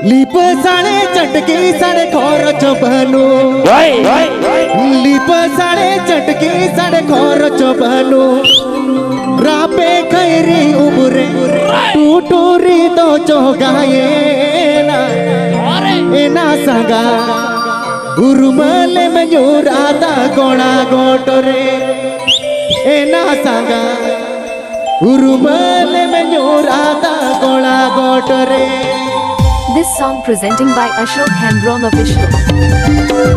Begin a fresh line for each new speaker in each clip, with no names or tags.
Lip साड़े चटकी साड़े खोर चोबनु लिप साड़े चटकी साड़े खोर चोबनु रापे खैरी उबरे टूटूरी तो चोगाये ना एना संगा उरुमले में जोराता गोड़ा गोटरे एना संगा उरुमले में जोराता गोड़ा गोटरे।
This song presenting by Ashok Hembrom Official.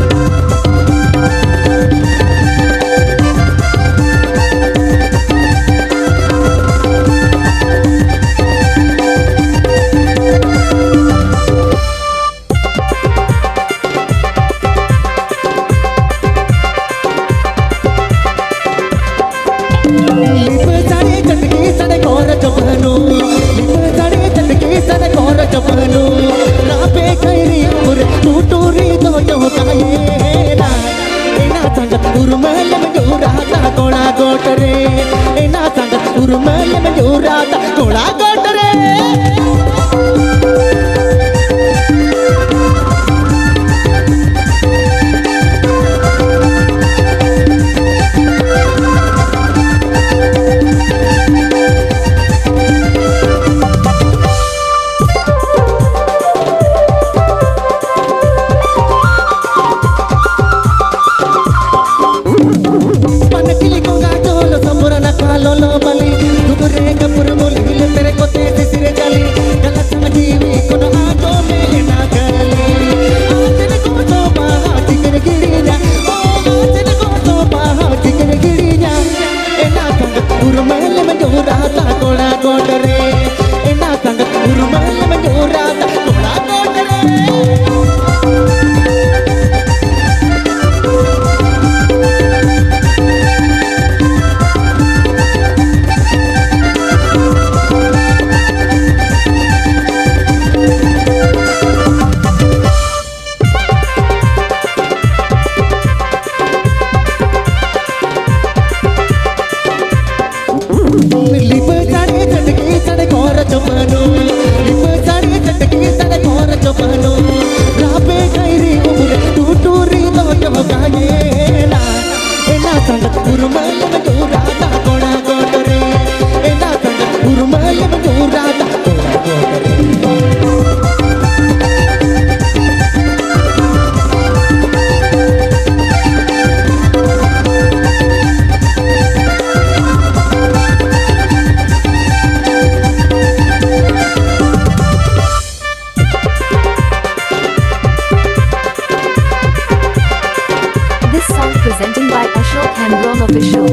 Presenting by Ashok Hembrom Official.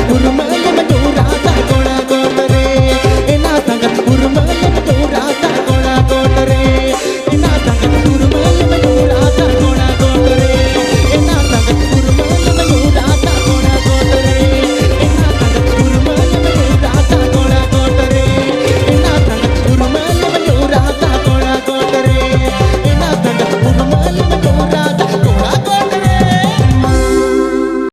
Guru